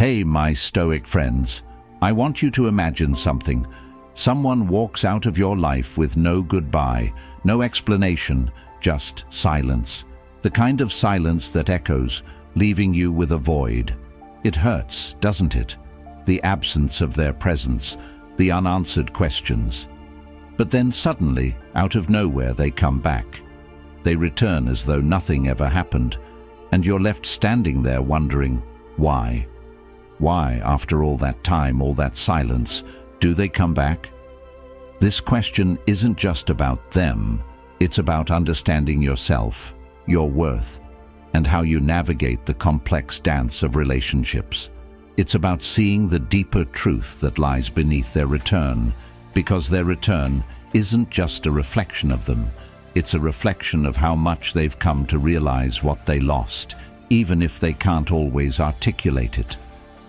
Hey, my Stoic friends, I want you to imagine something. Someone walks out of your life with no goodbye, no explanation, just silence. The kind of silence that echoes, leaving you with a void. It hurts, doesn't it? The absence of their presence, the unanswered questions. But then suddenly, out of nowhere, they come back. They return as though nothing ever happened, and you're left standing there wondering, why? Why, after all that time, all that silence, do they come back? This question isn't just about them, it's about understanding yourself, your worth, and how you navigate the complex dance of relationships. It's about seeing the deeper truth that lies beneath their return, because their return isn't just a reflection of them, it's a reflection of how much they've come to realize what they lost, even if they can't always articulate it.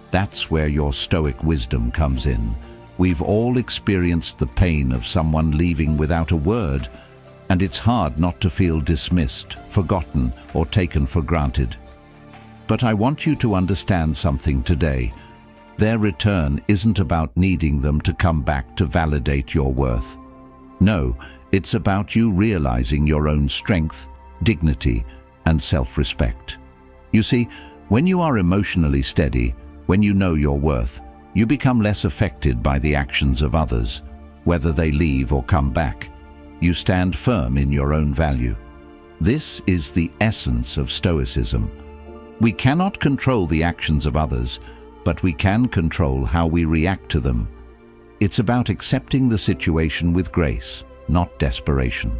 That's where your Stoic wisdom comes in. We've all experienced the pain of someone leaving without a word, and it's hard not to feel dismissed, forgotten, or taken for granted. But I want you to understand something today. Their return isn't about needing them to come back to validate your worth. No, it's about you realizing your own strength, dignity, and self-respect. You see, when you are emotionally steady, when you know your worth, you become less affected by the actions of others, whether they leave or come back. You stand firm in your own value. This is the essence of Stoicism. We cannot control the actions of others, but we can control how we react to them. It's about accepting the situation with grace, not desperation.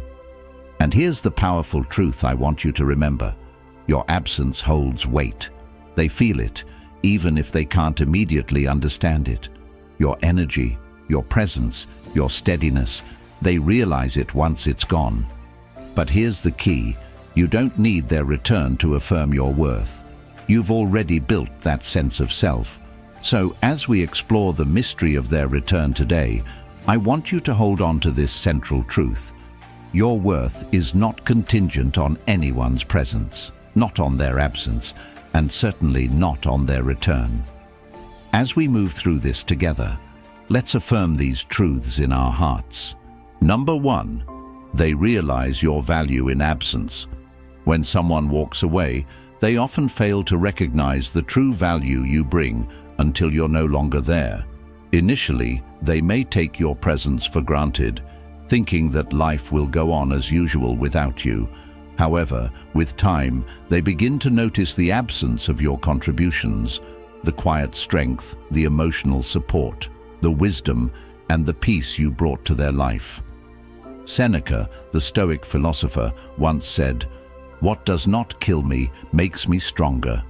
And here's the powerful truth I want you to remember. Your absence holds weight. They feel it, even if they can't immediately understand it. Your energy, your presence, your steadiness, they realize it once it's gone. But here's the key. You don't need their return to affirm your worth. You've already built that sense of self. So as we explore the mystery of their return today, I want you to hold on to this central truth. Your worth is not contingent on anyone's presence, not on their absence, and certainly not on their return. As we move through this together, let's affirm these truths in our hearts. Number 1, they realize your value in absence. When someone walks away, they often fail to recognize the true value you bring until you're no longer there. Initially, they may take your presence for granted, thinking that life will go on as usual without you. However, with time, they begin to notice the absence of your contributions, the quiet strength, the emotional support, the wisdom, and the peace you brought to their life. Seneca, the Stoic philosopher, once said, "What does not kill me makes me stronger."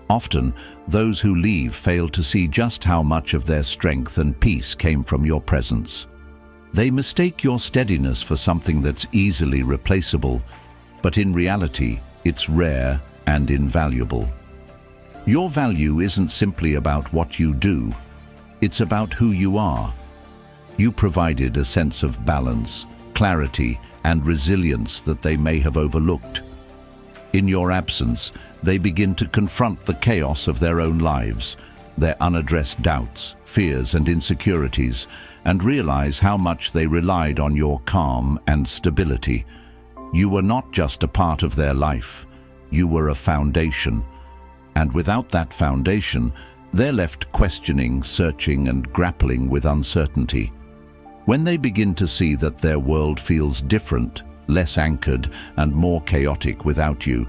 Often, those who leave fail to see just how much of their strength and peace came from your presence. They mistake your steadiness for something that's easily replaceable, but in reality, it's rare and invaluable. Your value isn't simply about what you do, it's about who you are. You provided a sense of balance, clarity, and resilience that they may have overlooked. In your absence, they begin to confront the chaos of their own lives, their unaddressed doubts, fears, and insecurities, and realize how much they relied on your calm and stability. You were not just a part of their life, you were a foundation. And without that foundation, they're left questioning, searching, and grappling with uncertainty. When they begin to see that their world feels different, less anchored, and more chaotic without you,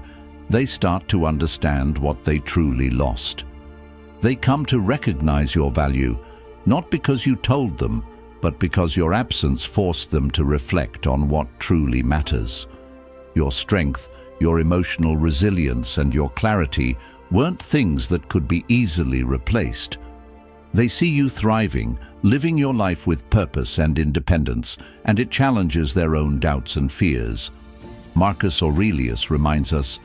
they start to understand what they truly lost. They come to recognize your value, not because you told them, but because your absence forced them to reflect on what truly matters. Your strength, your emotional resilience, and your clarity weren't things that could be easily replaced. They see you thriving, living your life with purpose and independence, and it challenges their own doubts and fears. Marcus Aurelius reminds us,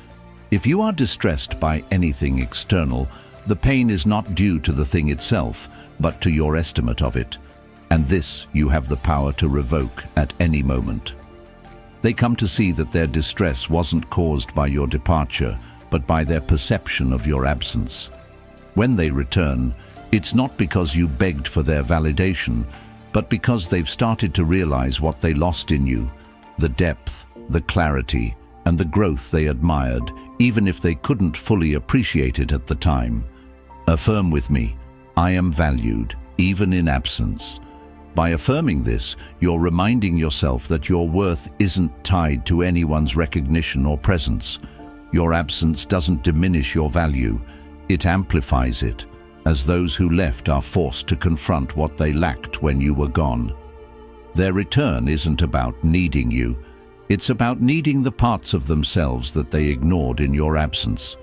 "If you are distressed by anything external, the pain is not due to the thing itself, but to your estimate of it. And this you have the power to revoke at any moment." They come to see that their distress wasn't caused by your departure, but by their perception of your absence. When they return, it's not because you begged for their validation, but because they've started to realize what they lost in you, the depth, the clarity, and the growth they admired, even if they couldn't fully appreciate it at the time. Affirm with me, I am valued, even in absence. By affirming this, you're reminding yourself that your worth isn't tied to anyone's recognition or presence. Your absence doesn't diminish your value, it amplifies it, as those who left are forced to confront what they lacked when you were gone. Their return isn't about needing you, it's about needing the parts of themselves that they ignored in your absence.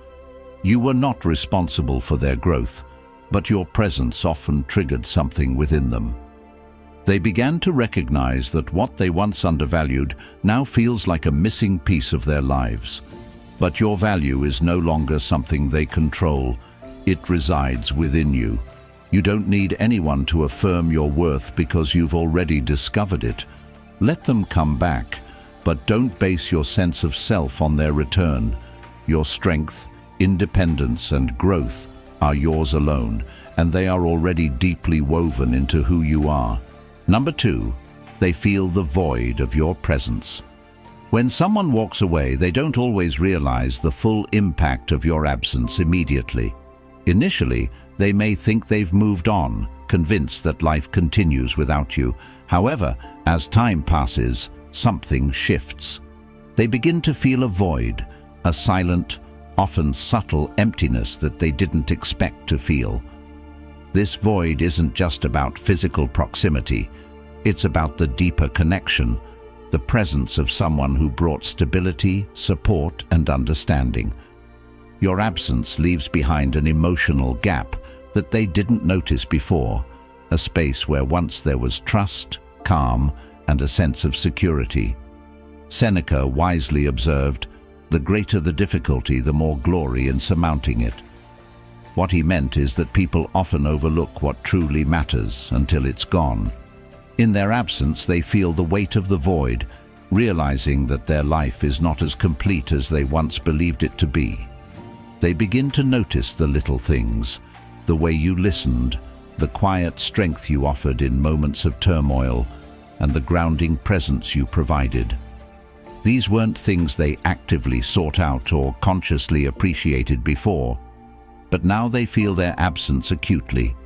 You were not responsible for their growth, but your presence often triggered something within them. They began to recognize that what they once undervalued now feels like a missing piece of their lives. But your value is no longer something they control. It resides within you. You don't need anyone to affirm your worth because you've already discovered it. Let them come back, but don't base your sense of self on their return. Your strength, independence, and growth are yours alone, and they are already deeply woven into who you are. Number 2, they feel the void of your presence. When someone walks away, they don't always realize the full impact of your absence immediately. Initially, they may think they've moved on, convinced that life continues without you. However, as time passes, something shifts. They begin to feel a void, a silent, often subtle emptiness that they didn't expect to feel. This void isn't just about physical proximity. It's about the deeper connection, the presence of someone who brought stability, support, and understanding. Your absence leaves behind an emotional gap that they didn't notice before, a space where once there was trust, calm, and a sense of security. Seneca wisely observed, "The greater the difficulty, the more glory in surmounting it." What he meant is that people often overlook what truly matters until it's gone. In their absence, they feel the weight of the void, realizing that their life is not as complete as they once believed it to be. They begin to notice the little things, the way you listened, the quiet strength you offered in moments of turmoil, and the grounding presence you provided. These weren't things they actively sought out or consciously appreciated before, but now they feel their absence acutely.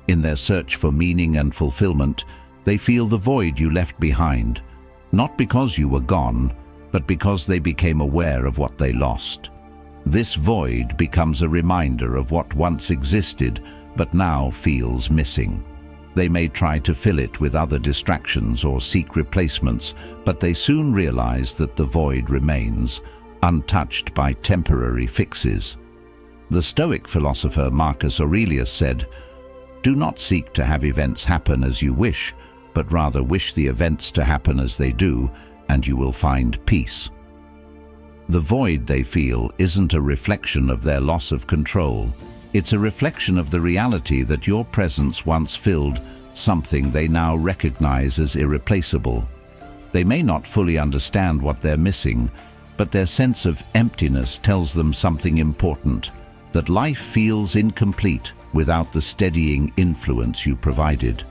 In their search for meaning and fulfillment, they feel the void you left behind, not because you were gone, but because they became aware of what they lost. This void becomes a reminder of what once existed, but now feels missing. They may try to fill it with other distractions or seek replacements, but they soon realize that the void remains, untouched by temporary fixes. The Stoic philosopher Marcus Aurelius said, "Do not seek to have events happen as you wish, but rather wish the events to happen as they do, and you will find peace." The void they feel isn't a reflection of their loss of control. It's a reflection of the reality that your presence once filled something they now recognize as irreplaceable. They may not fully understand what they're missing, but their sense of emptiness tells them something important, that life feels incomplete without the steadying influence you provided.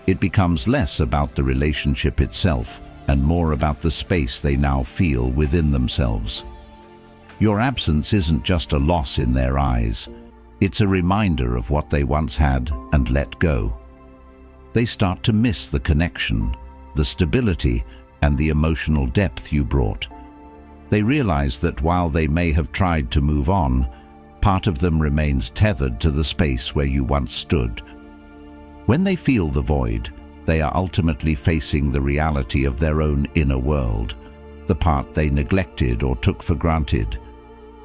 It becomes less about the relationship itself and more about the space they now feel within themselves. Your absence isn't just a loss in their eyes. It's a reminder of what they once had and let go. They start to miss the connection, the stability, and the emotional depth you brought. They realize that while they may have tried to move on, part of them remains tethered to the space where you once stood. When they feel the void, they are ultimately facing the reality of their own inner world, the part they neglected or took for granted.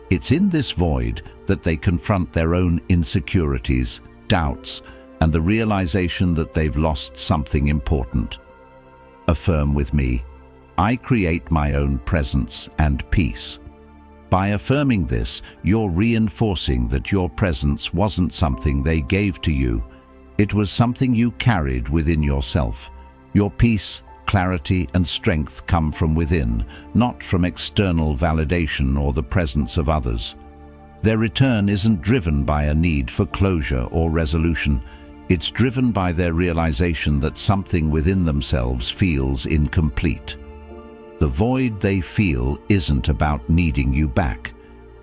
It's in this void that they confront their own insecurities, doubts, and the realization that they've lost something important. Affirm with me, I create my own presence and peace. By affirming this, you're reinforcing that your presence wasn't something they gave to you. It was something you carried within yourself. Your peace, clarity, and strength come from within, not from external validation or the presence of others. Their return isn't driven by a need for closure or resolution. It's driven by their realization that something within themselves feels incomplete. The void they feel isn't about needing you back.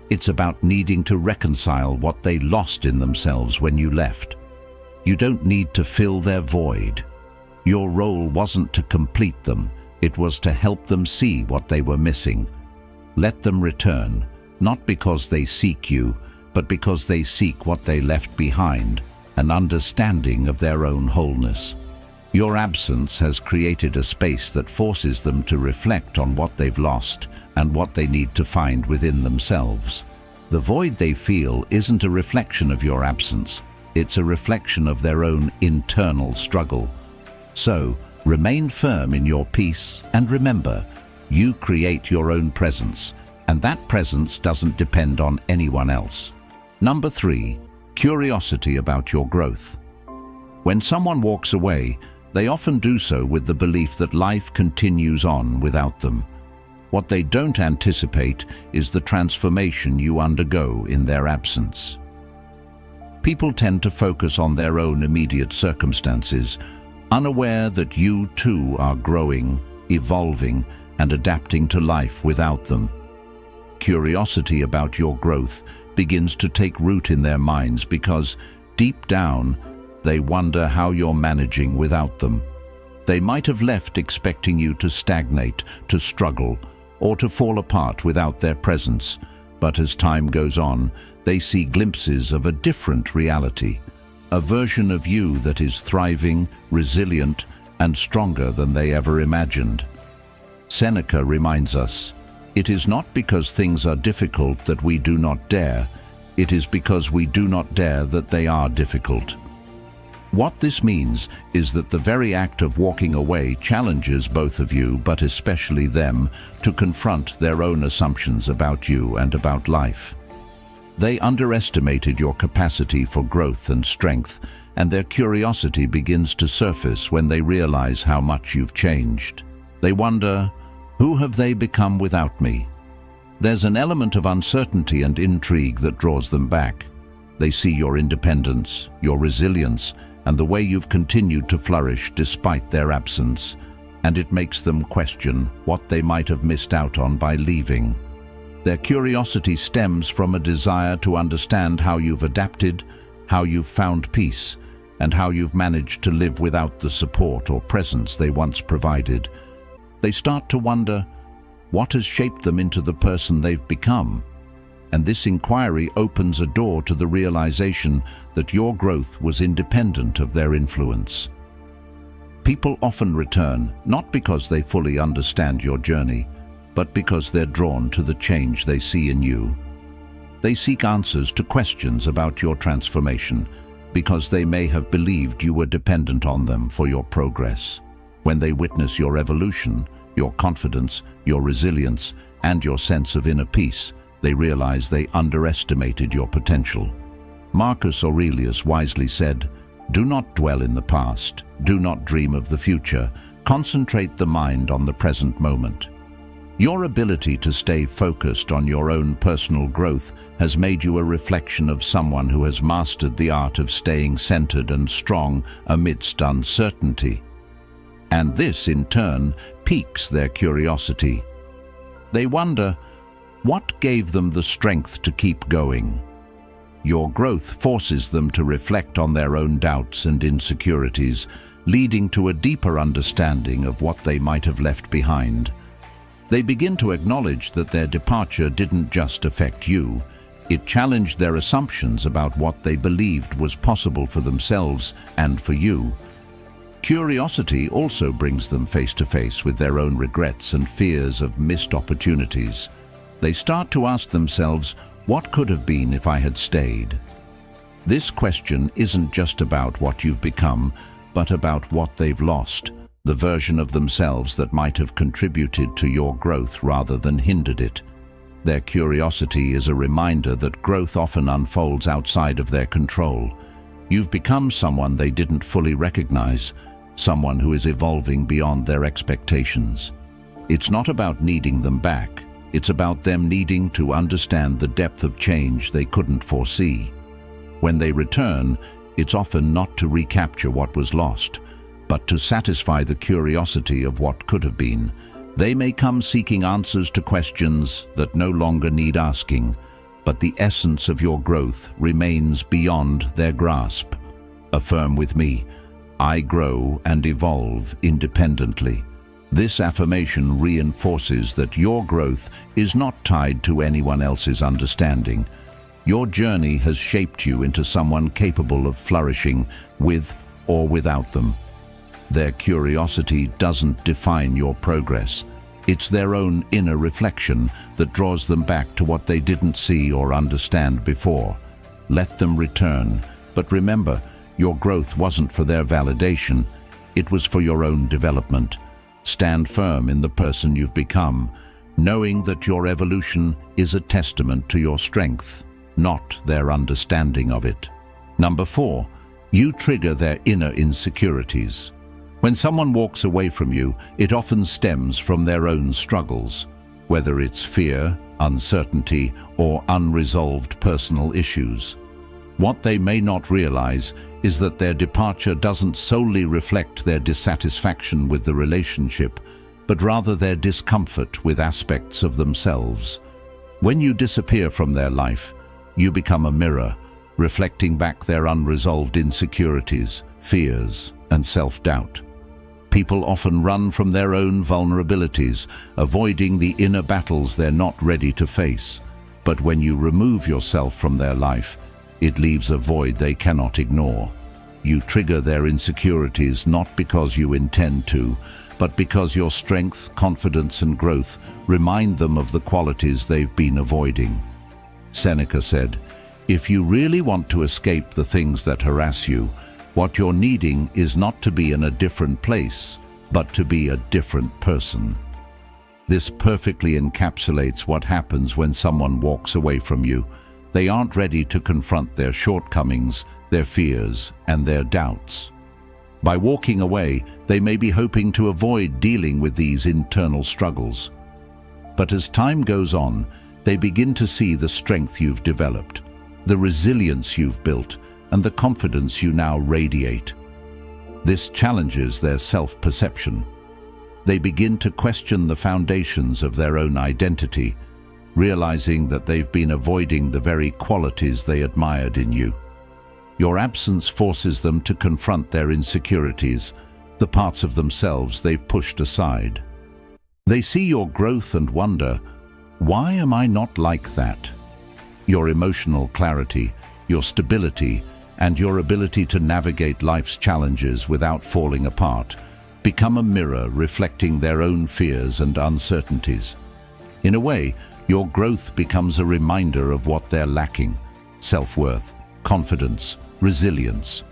It's about needing to reconcile what they lost in themselves when you left. You don't need to fill their void. Your role wasn't to complete them, it was to help them see what they were missing. Let them return, not because they seek you, but because they seek what they left behind, an understanding of their own wholeness. Your absence has created a space that forces them to reflect on what they've lost and what they need to find within themselves. The void they feel isn't a reflection of your absence, it's a reflection of their own internal struggle. So, remain firm in your peace and remember, you create your own presence, and that presence doesn't depend on anyone else. Number 3, curiosity about your growth. When someone walks away, they often do so with the belief that life continues on without them. What they don't anticipate is the transformation you undergo in their absence. People tend to focus on their own immediate circumstances, unaware that you too are growing, evolving, and adapting to life without them. Curiosity about your growth begins to take root in their minds because, deep down, they wonder how you're managing without them. They might have left expecting you to stagnate, to struggle, or to fall apart without their presence, but as time goes on, they see glimpses of a different reality, a version of you that is thriving, resilient, and stronger than they ever imagined. Seneca reminds us, "It is not because things are difficult that we do not dare, it is because we do not dare that they are difficult." What this means is that the very act of walking away challenges both of you, but especially them, to confront their own assumptions about you and about life. They underestimated your capacity for growth and strength, and their curiosity begins to surface when they realize how much you've changed. They wonder, who have they become without me? There's an element of uncertainty and intrigue that draws them back. They see your independence, your resilience, and the way you've continued to flourish despite their absence, and it makes them question what they might have missed out on by leaving. Their curiosity stems from a desire to understand how you've adapted, how you've found peace, and how you've managed to live without the support or presence they once provided. They start to wonder, what has shaped them into the person they've become? And this inquiry opens a door to the realization that your growth was independent of their influence. People often return, not because they fully understand your journey, but because they're drawn to the change they see in you. They seek answers to questions about your transformation, because they may have believed you were dependent on them for your progress. When they witness your evolution, your confidence, your resilience, and your sense of inner peace, they realize they underestimated your potential. Marcus Aurelius wisely said, "Do not dwell in the past, do not dream of the future, concentrate the mind on the present moment." Your ability to stay focused on your own personal growth has made you a reflection of someone who has mastered the art of staying centered and strong amidst uncertainty. And this, in turn, piques their curiosity. They wonder, what gave them the strength to keep going? Your growth forces them to reflect on their own doubts and insecurities, leading to a deeper understanding of what they might have left behind. They begin to acknowledge that their departure didn't just affect you, it challenged their assumptions about what they believed was possible for themselves and for you. Curiosity also brings them face to face with their own regrets and fears of missed opportunities. They start to ask themselves, what could have been if I had stayed? This question isn't just about what you've become, but about what they've lost, the version of themselves that might have contributed to your growth rather than hindered it. Their curiosity is a reminder that growth often unfolds outside of their control. You've become someone they didn't fully recognize, someone who is evolving beyond their expectations. It's not about needing them back. It's about them needing to understand the depth of change they couldn't foresee. When they return, it's often not to recapture what was lost, but to satisfy the curiosity of what could have been. They may come seeking answers to questions that no longer need asking, but the essence of your growth remains beyond their grasp. Affirm with me, I grow and evolve independently. This affirmation reinforces that your growth is not tied to anyone else's understanding. Your journey has shaped you into someone capable of flourishing with or without them. Their curiosity doesn't define your progress. It's their own inner reflection that draws them back to what they didn't see or understand before. Let them return, but remember, your growth wasn't for their validation, it was for your own development. Stand firm in the person you've become, knowing that your evolution is a testament to your strength, not their understanding of it. Number 4, you trigger their inner insecurities. When someone walks away from you, it often stems from their own struggles, whether it's fear, uncertainty, or unresolved personal issues. What they may not realize is that their departure doesn't solely reflect their dissatisfaction with the relationship, but rather their discomfort with aspects of themselves. When you disappear from their life, you become a mirror, reflecting back their unresolved insecurities, fears, and self-doubt. People often run from their own vulnerabilities, avoiding the inner battles they're not ready to face. But when you remove yourself from their life, it leaves a void they cannot ignore. You trigger their insecurities not because you intend to, but because your strength, confidence, and growth remind them of the qualities they've been avoiding. Seneca said, "If you really want to escape the things that harass you, what you're needing is not to be in a different place, but to be a different person." This perfectly encapsulates what happens when someone walks away from you. They aren't ready to confront their shortcomings, their fears, and their doubts. By walking away, they may be hoping to avoid dealing with these internal struggles. But as time goes on, they begin to see the strength you've developed, the resilience you've built, and the confidence you now radiate. This challenges their self-perception. They begin to question the foundations of their own identity, realizing that they've been avoiding the very qualities they admired in you. Your absence forces them to confront their insecurities, the parts of themselves they've pushed aside. They see your growth and wonder, why am I not like that? Your emotional clarity, your stability, and your ability to navigate life's challenges without falling apart become a mirror reflecting their own fears and uncertainties. In a way, your growth becomes a reminder of what they're lacking: self-worth, confidence, resilience.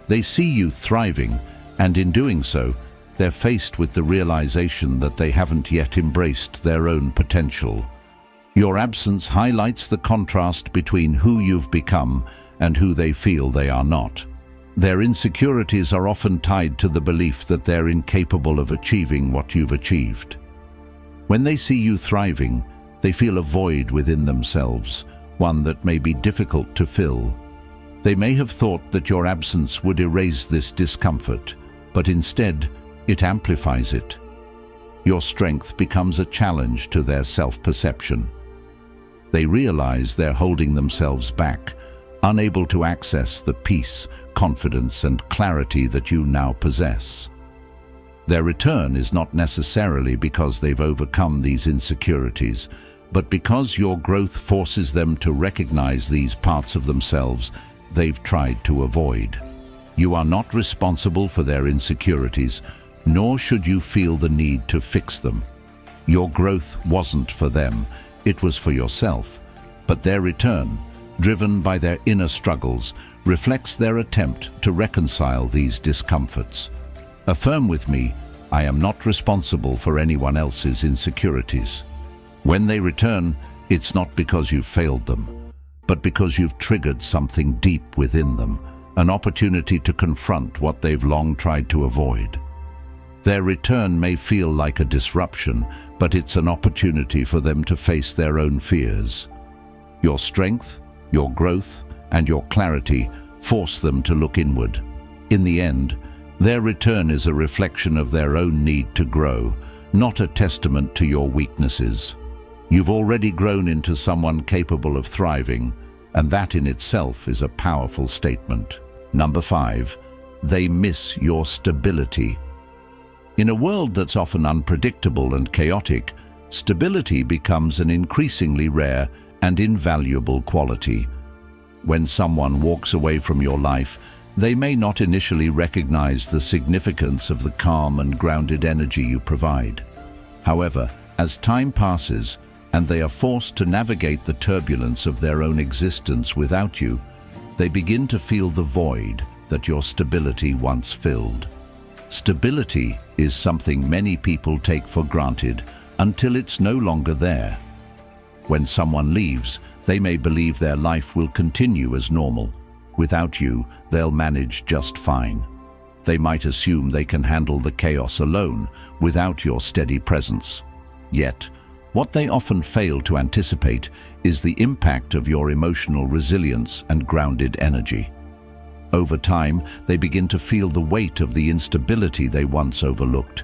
They see you thriving, and in doing so, they're faced with the realization that they haven't yet embraced their own potential. Your absence highlights the contrast between who you've become and who they feel they are not. Their insecurities are often tied to the belief that they're incapable of achieving what you've achieved. When they see you thriving, they feel a void within themselves, one that may be difficult to fill. They may have thought that your absence would erase this discomfort, but instead, it amplifies it. Your strength becomes a challenge to their self-perception. They realize they're holding themselves back, unable to access the peace, confidence, and clarity that you now possess. Their return is not necessarily because they've overcome these insecurities, but because your growth forces them to recognize these parts of themselves they've tried to avoid. You are not responsible for their insecurities, nor should you feel the need to fix them. Your growth wasn't for them, it was for yourself, but their return, driven by their inner struggles, reflects their attempt to reconcile these discomforts. Affirm with me, I am not responsible for anyone else's insecurities. When they return, it's not because you've failed them, but because you've triggered something deep within them, an opportunity to confront what they've long tried to avoid. Their return may feel like a disruption, but it's an opportunity for them to face their own fears. Your strength, your growth, and your clarity force them to look inward. In the end, their return is a reflection of their own need to grow, not a testament to your weaknesses. You've already grown into someone capable of thriving, and that in itself is a powerful statement. Number 5, they miss your stability. In a world that's often unpredictable and chaotic, stability becomes an increasingly rare and invaluable quality. When someone walks away from your life, they may not initially recognize the significance of the calm and grounded energy you provide. However, as time passes and they are forced to navigate the turbulence of their own existence without you, they begin to feel the void that your stability once filled. Stability is something many people take for granted until it's no longer there. When someone leaves, they may believe their life will continue as normal. Without you, they'll manage just fine. They might assume they can handle the chaos alone without your steady presence. Yet, what they often fail to anticipate is the impact of your emotional resilience and grounded energy. Over time, they begin to feel the weight of the instability they once overlooked.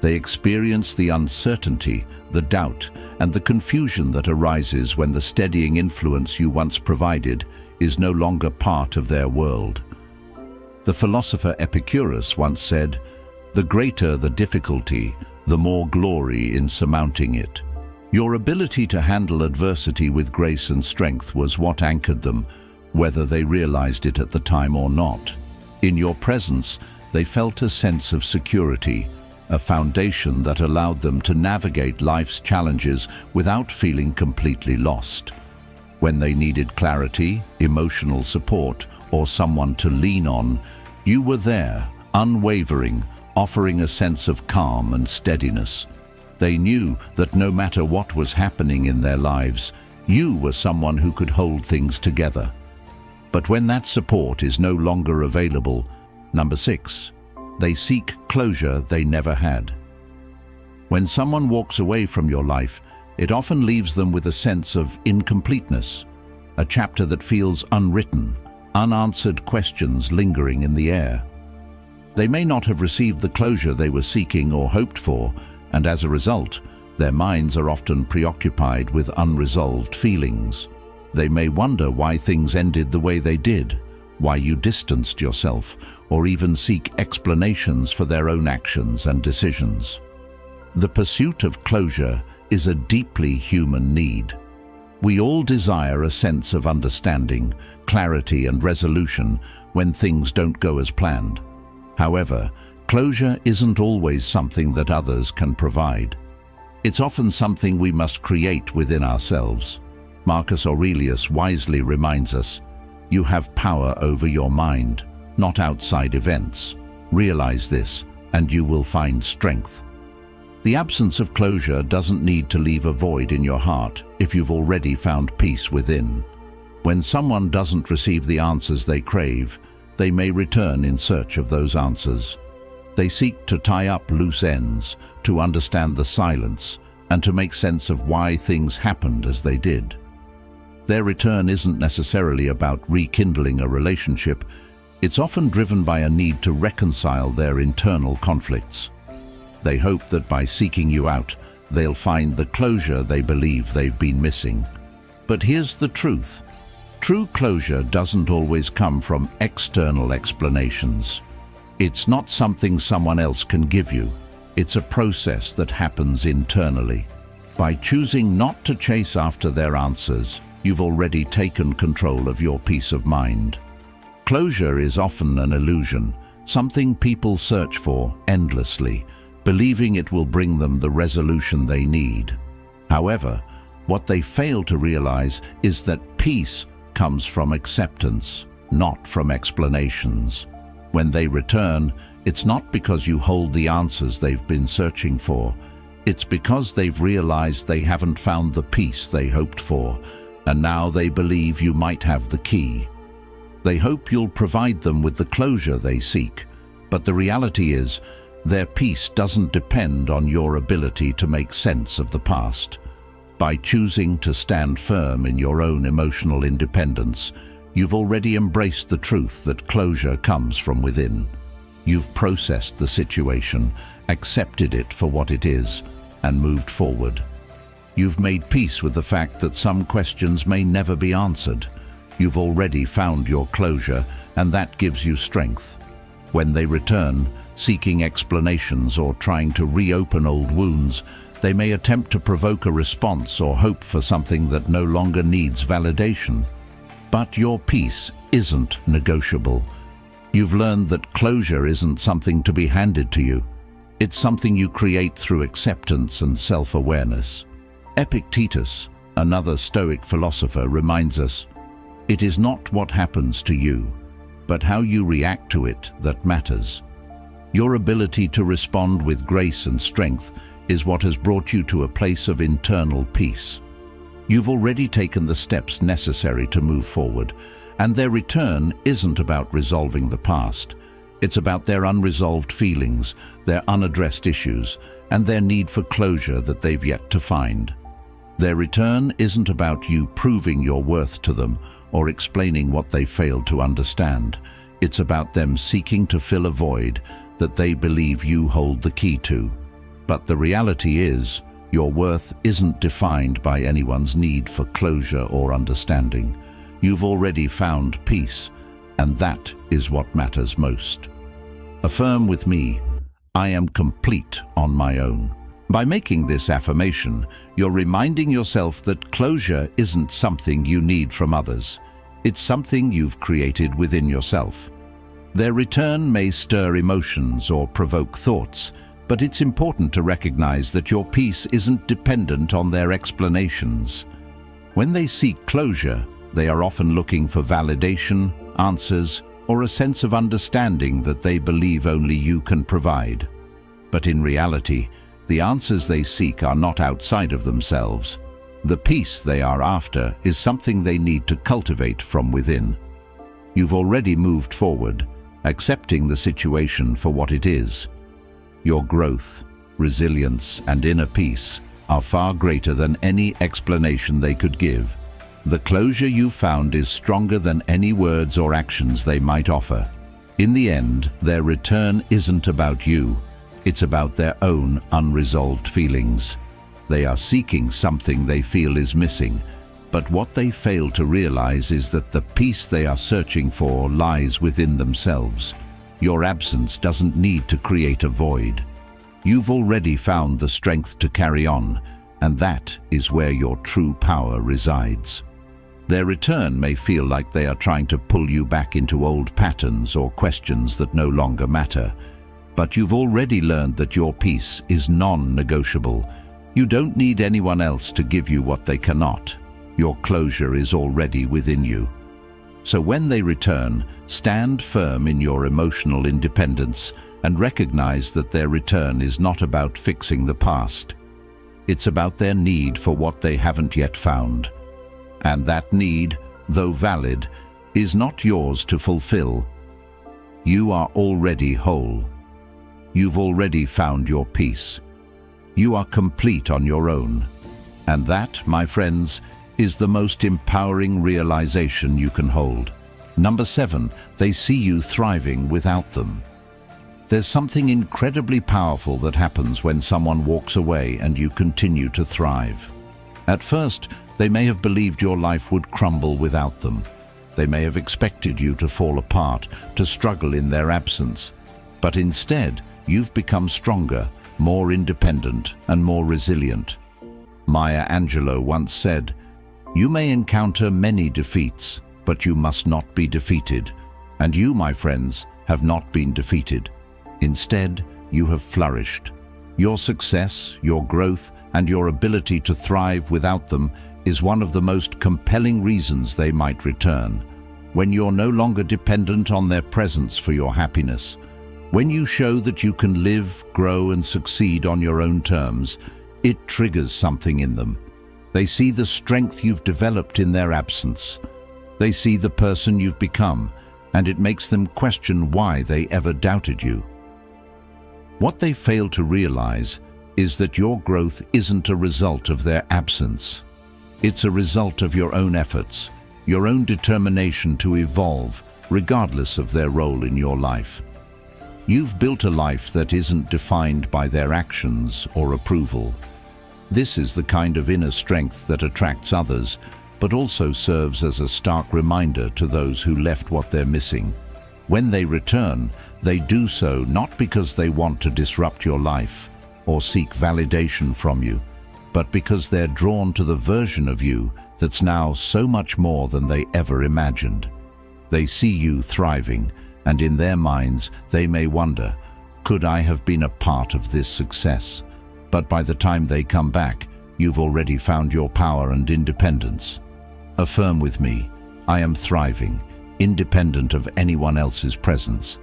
They experience the uncertainty, the doubt, and the confusion that arises when the steadying influence you once provided is no longer part of their world. The philosopher Epicurus once said, "The greater the difficulty, the more glory in surmounting it." Your ability to handle adversity with grace and strength was what anchored them, whether they realized it at the time or not. In your presence, they felt a sense of security, a foundation that allowed them to navigate life's challenges without feeling completely lost. When they needed clarity, emotional support, or someone to lean on, you were there, unwavering, offering a sense of calm and steadiness. They knew that no matter what was happening in their lives, you were someone who could hold things together. But when that support is no longer available, number 6, they seek closure they never had. When someone walks away from your life, it often leaves them with a sense of incompleteness, a chapter that feels unwritten, unanswered questions lingering in the air. They may not have received the closure they were seeking or hoped for, and as a result, their minds are often preoccupied with unresolved feelings. They may wonder why things ended the way they did, why you distanced yourself, or even seek explanations for their own actions and decisions. The pursuit of closure is a deeply human need. We all desire a sense of understanding, clarity, and resolution when things don't go as planned. However, closure isn't always something that others can provide. It's often something we must create within ourselves. Marcus Aurelius wisely reminds us, "You have power over your mind, not outside events. Realize this, and you will find strength." The absence of closure doesn't need to leave a void in your heart if you've already found peace within. When someone doesn't receive the answers they crave, they may return in search of those answers. They seek to tie up loose ends, to understand the silence, and to make sense of why things happened as they did. Their return isn't necessarily about rekindling a relationship. It's often driven by a need to reconcile their internal conflicts. They hope that by seeking you out, they'll find the closure they believe they've been missing. But here's the truth. True closure doesn't always come from external explanations. It's not something someone else can give you. It's a process that happens internally. By choosing not to chase after their answers, you've already taken control of your peace of mind. Closure is often an illusion, something people search for endlessly, believing it will bring them the resolution they need. However, what they fail to realize is that peace comes from acceptance, not from explanations. When they return, it's not because you hold the answers they've been searching for. It's because they've realized they haven't found the peace they hoped for, and now they believe you might have the key. They hope you'll provide them with the closure they seek, but the reality is, Their peace doesn't depend on your ability to make sense of the past. By choosing to stand firm in your own emotional independence, you've already embraced the truth that closure comes from within. You've processed the situation, accepted it for what it is, and moved forward. You've made peace with the fact that some questions may never be answered. You've already found your closure, and that gives you strength. When they return, seeking explanations or trying to reopen old wounds, they may attempt to provoke a response or hope for something that no longer needs validation. But your peace isn't negotiable. You've learned that closure isn't something to be handed to you. It's something you create through acceptance and self-awareness. Epictetus, another Stoic philosopher, reminds us, "It is not what happens to you, but how you react to it that matters." Your ability to respond with grace and strength is what has brought you to a place of internal peace. You've already taken the steps necessary to move forward, and their return isn't about resolving the past. It's about their unresolved feelings, their unaddressed issues, and their need for closure that they've yet to find. Their return isn't about you proving your worth to them or explaining what they failed to understand. It's about them seeking to fill a void that they believe you hold the key to. But the reality is, your worth isn't defined by anyone's need for closure or understanding. You've already found peace, and that is what matters most. Affirm with me, "I am complete on my own." By making this affirmation, you're reminding yourself that closure isn't something you need from others. It's something you've created within yourself. Their return may stir emotions or provoke thoughts, but it's important to recognize that your peace isn't dependent on their explanations. When they seek closure, they are often looking for validation, answers, or a sense of understanding that they believe only you can provide. But in reality, the answers they seek are not outside of themselves. The peace they are after is something they need to cultivate from within. You've already moved forward, accepting the situation for what it is. Your growth, resilience, and inner peace are far greater than any explanation they could give. The closure you found is stronger than any words or actions they might offer. In the end, their return isn't about you. It's about their own unresolved feelings. They are seeking something they feel is missing, but what they fail to realize is that the peace they are searching for lies within themselves. Your absence doesn't need to create a void. You've already found the strength to carry on, and that is where your true power resides. Their return may feel like they are trying to pull you back into old patterns or questions that no longer matter. But you've already learned that your peace is non-negotiable. You don't need anyone else to give you what they cannot. Your closure is already within you. So when they return, stand firm in your emotional independence and recognize that their return is not about fixing the past. It's about their need for what they haven't yet found. And that need, though valid, is not yours to fulfill. You are already whole. You've already found your peace. You are complete on your own. And that, my friends, is the most empowering realization you can hold. Number 7, they see you thriving without them. There's something incredibly powerful that happens when someone walks away and you continue to thrive. At first, they may have believed your life would crumble without them. They may have expected you to fall apart, to struggle in their absence. But instead, you've become stronger, more independent, and more resilient. Maya Angelou once said, "You may encounter many defeats, but you must not be defeated. And you, my friends, have not been defeated. Instead, you have flourished. Your success, your growth, and your ability to thrive without them is one of the most compelling reasons they might return. When you're no longer dependent on their presence for your happiness, when you show that you can live, grow, and succeed on your own terms, it triggers something in them. They see the strength you've developed in their absence. They see the person you've become, and it makes them question why they ever doubted you. What they fail to realize is that your growth isn't a result of their absence. It's a result of your own efforts, your own determination to evolve, regardless of their role in your life. You've built a life that isn't defined by their actions or approval. This is the kind of inner strength that attracts others, but also serves as a stark reminder to those who left what they're missing. When they return, they do so not because they want to disrupt your life or seek validation from you, but because they're drawn to the version of you that's now so much more than they ever imagined. They see you thriving, and in their minds they may wonder, could I have been a part of this success? But by the time they come back, you've already found your power and independence. Affirm with me, I am thriving, independent of anyone else's presence.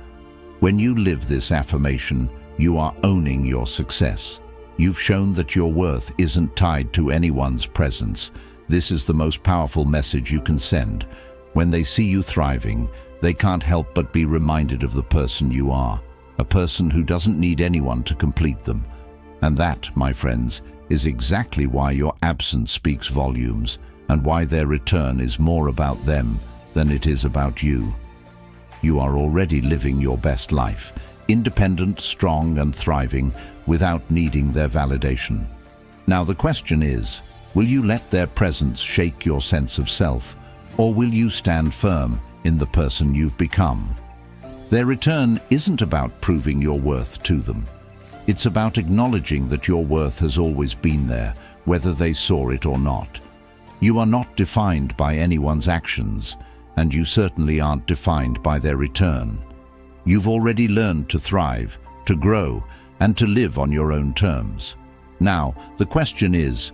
When you live this affirmation, you are owning your success. You've shown that your worth isn't tied to anyone's presence. This is the most powerful message you can send. When they see you thriving, they can't help but be reminded of the person you are, a person who doesn't need anyone to complete them. And that, my friends, is exactly why your absence speaks volumes, and why their return is more about them than it is about you. You are already living your best life, independent, strong, and thriving, without needing their validation. Now the question is, will you let their presence shake your sense of self, or will you stand firm in the person you've become? Their return isn't about proving your worth to them. It's about acknowledging that your worth has always been there, whether they saw it or not. You are not defined by anyone's actions, and you certainly aren't defined by their return. You've already learned to thrive, to grow, and to live on your own terms. Now, the question is,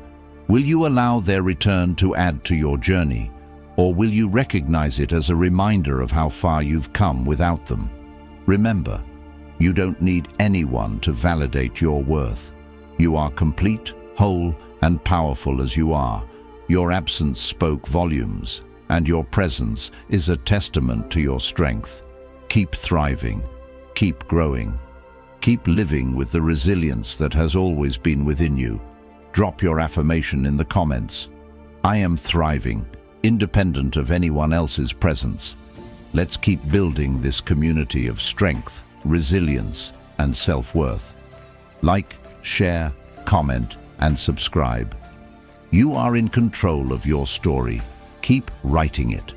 will you allow their return to add to your journey, or will you recognize it as a reminder of how far you've come without them? Remember, you don't need anyone to validate your worth. You are complete, whole, and powerful as you are. Your absence spoke volumes, and your presence is a testament to your strength. Keep thriving, keep growing, keep living with the resilience that has always been within you. Drop your affirmation in the comments. I am thriving, independent of anyone else's presence. Let's keep building this community of strength, resilience, and self-worth. Like, share, comment, and subscribe. You are in control of your story. Keep writing it.